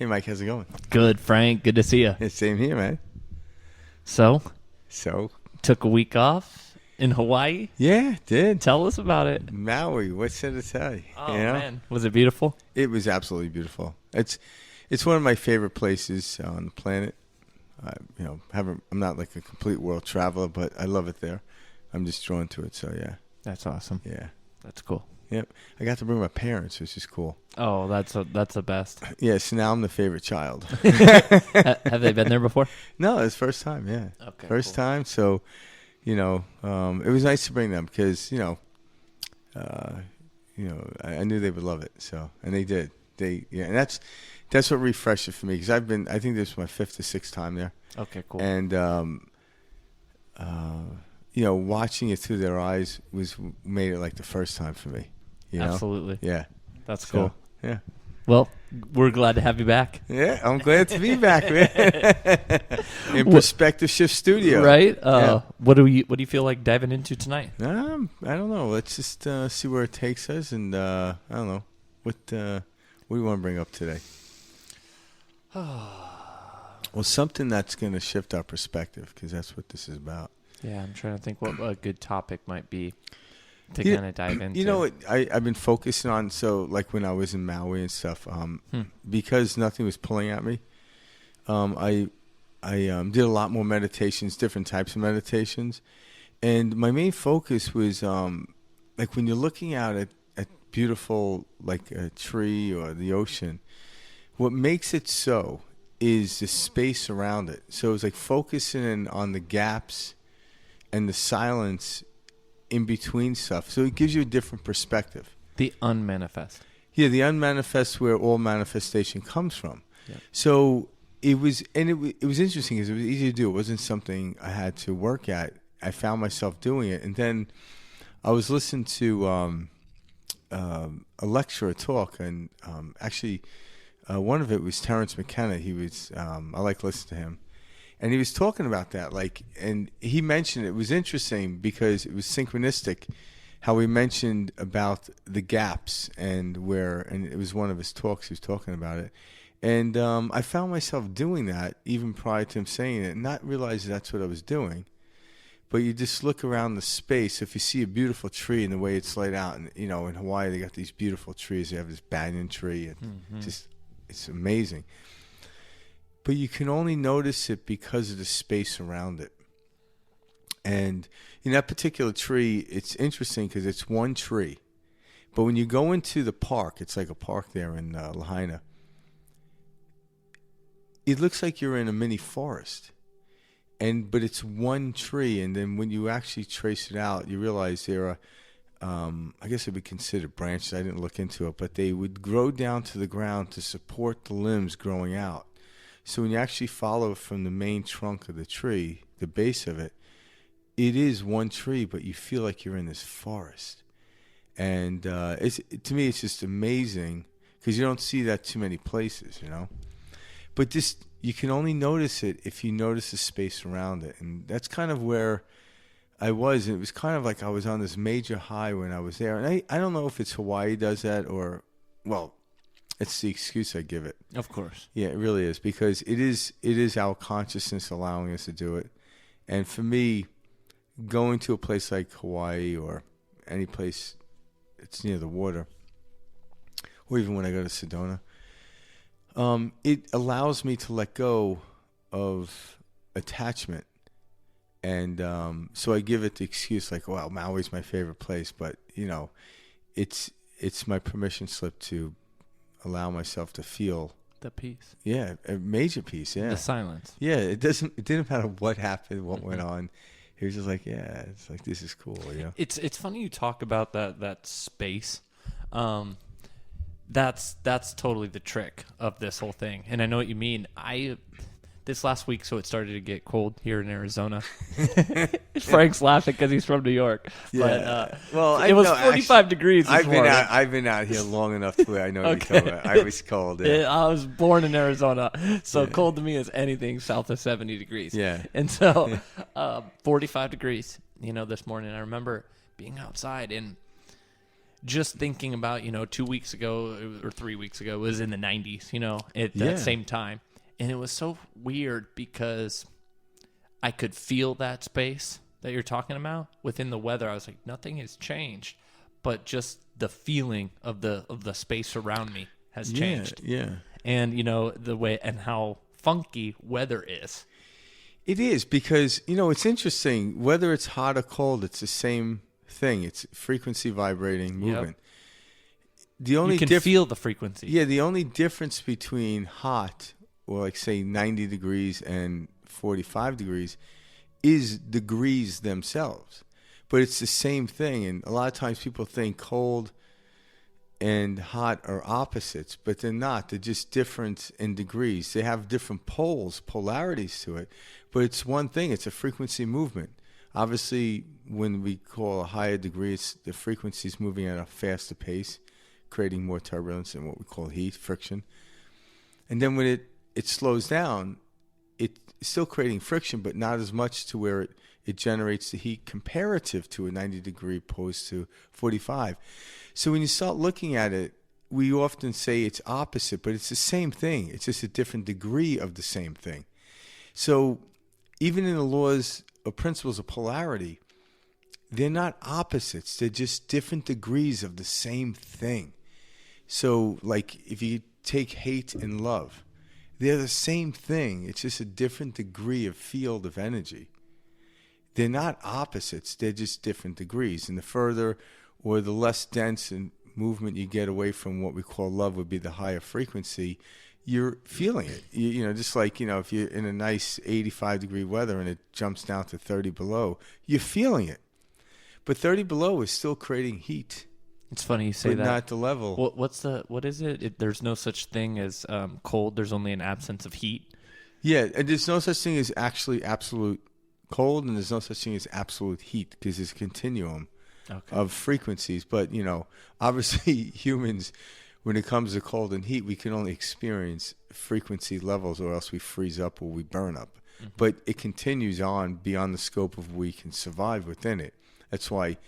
Hey, Mike, how's it going? Good, Frank. Good to see you. Same here, man. So, Took a week off in Hawaii. Yeah, did. Tell us about it. Maui, what's there to tell you? Oh, you know? man. Was it beautiful? It was absolutely beautiful. It's one of my favorite places on the planet. I'm not like a complete world traveler, but I love it there. I'm just drawn to it, so yeah. That's awesome. Yeah. That's cool. Yep. I got to bring my parents, which is cool. Oh, that's the best. Yeah, so now I'm the favorite child. Have they been there before? No, it's first time, yeah. Okay. First cool. time, so, it was nice to bring them because, I knew they would love it, so, and they did. And that's what refreshed it for me because I think this was my 5th or 6th time there. Okay, cool. And, watching it through their eyes made it like the first time for me. You know? Absolutely. Yeah. That's cool. Yeah. Well, we're glad to have you back. Yeah, I'm glad to be back, man. In Perspective Shift Studio. Right? Yeah. What do you feel like diving into tonight? I don't know. Let's just see where it takes us, and I don't know what do you want to bring up today. Well, something that's going to shift our perspective, because that's what this is about. Yeah, I'm trying to think what a good topic might be to kind of dive into. You know what I've been focusing on? So, like when I was in Maui and stuff, because nothing was pulling at me, I did a lot more meditations, different types of meditations, and my main focus was like when you're looking out at beautiful, like a tree or the ocean, what makes it so is the space around it. So it's like focusing on the gaps and the silence in between stuff. So it gives you a different perspective. The unmanifest. Yeah, the unmanifest, where all manifestation comes from. Yeah. So it was interesting because it was easy to do. It wasn't something I had to work at. I found myself doing it. And then I was listening to a lecture, a talk, and actually one of it was Terrence McKenna. He was I like listening to him. And he was talking about that, and he mentioned it was interesting because it was synchronistic, how he mentioned about the gaps and it was one of his talks. He was talking about it, and I found myself doing that even prior to him saying it, and not realize that's what I was doing. But you just look around the space. If you see a beautiful tree and the way it's laid out, and in Hawaii they got these beautiful trees. They have this banyan tree, and it's amazing. But you can only notice it because of the space around it. And in that particular tree, it's interesting because it's one tree. But when you go into the park, it's like a park there in Lahaina, it looks like you're in a mini forest. But it's one tree. And then when you actually trace it out, you realize there are, I guess it would be considered branches. I didn't look into it. But they would grow down to the ground to support the limbs growing out. So when you actually follow from the main trunk of the tree, the base of it, it is one tree, but you feel like you're in this forest. And to me, it's just amazing because you don't see that too many places, But you can only notice it if you notice the space around it. And that's kind of where I was. And it was kind of like I was on this major high when I was there. And I don't know if it's Hawaii does that or, well, it's the excuse I give it. Of course. Yeah, it really is, because it is our consciousness allowing us to do it. And for me, going to a place like Hawaii or any place that's near the water, or even when I go to Sedona, it allows me to let go of attachment. And so I give it the excuse like, well, Maui's my favorite place, but, it's my permission slip to allow myself to feel the peace. Yeah, a major peace. Yeah, the silence. Yeah, it didn't matter what happened, what went on. He was just like, yeah, it's like, this is cool. It's funny you talk about that space. That's totally the trick of this whole thing, and I know what you mean. This last week, so it started to get cold here in Arizona. Frank's laughing because he's from New York. Yeah. But, it was 45 degrees this morning. I've been out here long enough to where I know what you're talking about. I was cold. Yeah. I was born in Arizona, so cold to me is anything south of 70 degrees. Yeah. And so 45 degrees, this morning. I remember being outside, and just thinking about, 2 weeks ago or 3 weeks ago, it was in the 90s, at Yeah. that same time. And it was so weird because I could feel that space that you're talking about within the weather. I was like, nothing has changed, but just the feeling of the space around me has changed. Yeah. And, the way and how funky weather is. It is because, it's interesting. Whether it's hot or cold, it's the same thing. It's frequency vibrating movement. The only you can feel the frequency. Yeah, the only difference between hot or like say 90 degrees and 45 degrees is degrees themselves. But it's the same thing. And a lot of times people think cold and hot are opposites, but they're not. They're just different in degrees. They have different polarities to it. But it's one thing. It's a frequency movement. Obviously, when we call a higher degree, it's the frequency is moving at a faster pace, creating more turbulence and what we call heat, friction. And then when it slows down, it's still creating friction, but not as much to where it generates the heat comparative to a 90 degree opposed to 45. So when you start looking at it, we often say it's opposite, but it's the same thing. It's just a different degree of the same thing. So even in the laws or principles of polarity, they're not opposites. They're just different degrees of the same thing. So like if you take hate and love, they're the same thing. It's just a different degree of field of energy. They're not opposites. They're just different degrees. And the further or the less dense and movement you get away from what we call love would be the higher frequency, you're feeling it. Just like, if you're in a nice 85 degree weather and it jumps down to 30 below, you're feeling it. But 30 below is still creating heat. It's funny you say but that. Not the level. What is it? There's no such thing as cold. There's only an absence of heat. Yeah, and there's no such thing as actually absolute cold, and there's no such thing as absolute heat because there's a continuum of frequencies. But, obviously humans, when it comes to cold and heat, we can only experience frequency levels or else we freeze up or we burn up. Mm-hmm. But it continues on beyond the scope of we can survive within it. That's why,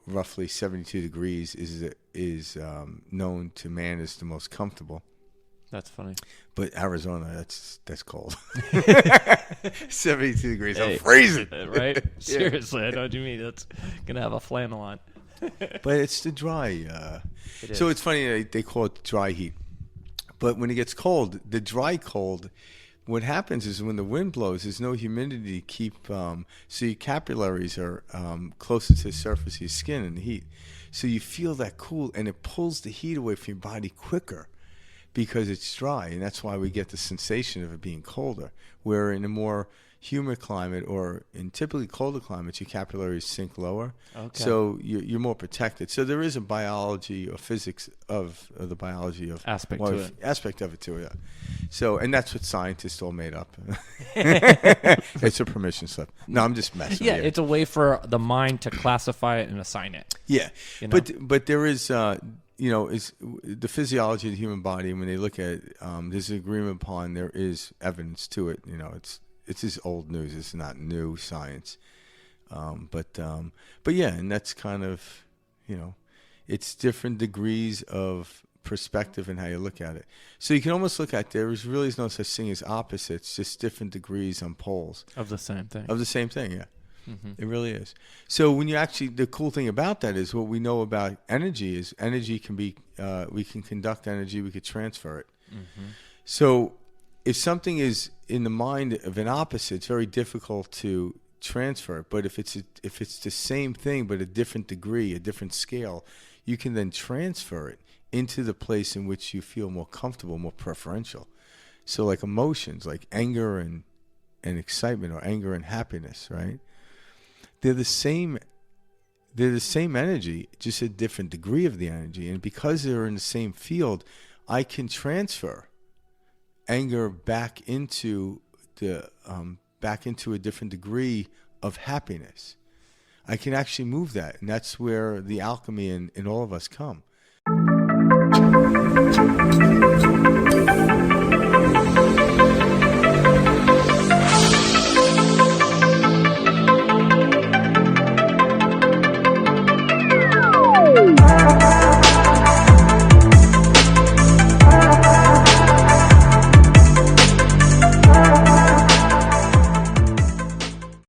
roughly 72 degrees is known to man as the most comfortable. That's funny. But Arizona, that's cold. 72 degrees. Hey, I'm freezing. Right? Seriously, I know what you mean. That's going to have a flannel on. But it's the dry. So it's funny they call it dry heat. But when it gets cold, the dry cold, what happens is when the wind blows, there's no humidity to keep. So your capillaries are closer to the surface of your skin in the heat. So you feel that cool, and it pulls the heat away from your body quicker because it's dry. And that's why we get the sensation of it being colder. Where in a more humid climate or in typically colder climates, your capillaries sink lower. Okay. So you're more protected. So there is a biology or physics of the biology of aspect of it too. Yeah. So, and that's what scientists all made up. It's a permission slip. No, I'm just messing. Yeah, it's a way for the mind to classify it and assign it. Yeah, but there is. Is the physiology of the human body. When they look at it, there's an agreement upon. There is evidence to it. It's just old news. It's not new science. But yeah, and that's kind of, it's different degrees of perspective and how you look at it. So you can almost look at there is really no such thing as opposites, just different degrees on poles of the same thing. Of the same thing, yeah. Mm-hmm. It really is. So when you actually, the cool thing about that is what we know about energy is energy can be, we can conduct energy, we could transfer it. Mm-hmm. So if something is in the mind of an opposite, it's very difficult to transfer it. But if it's the same thing but a different degree, a different scale, you can then transfer it into the place in which you feel more comfortable, more preferential. So like emotions, like anger and excitement, or anger and happiness, right? They're the same energy, just a different degree of the energy. And because they're in the same field, I can transfer anger back into a different degree of happiness. I can actually move that, and that's where the alchemy in all of us come.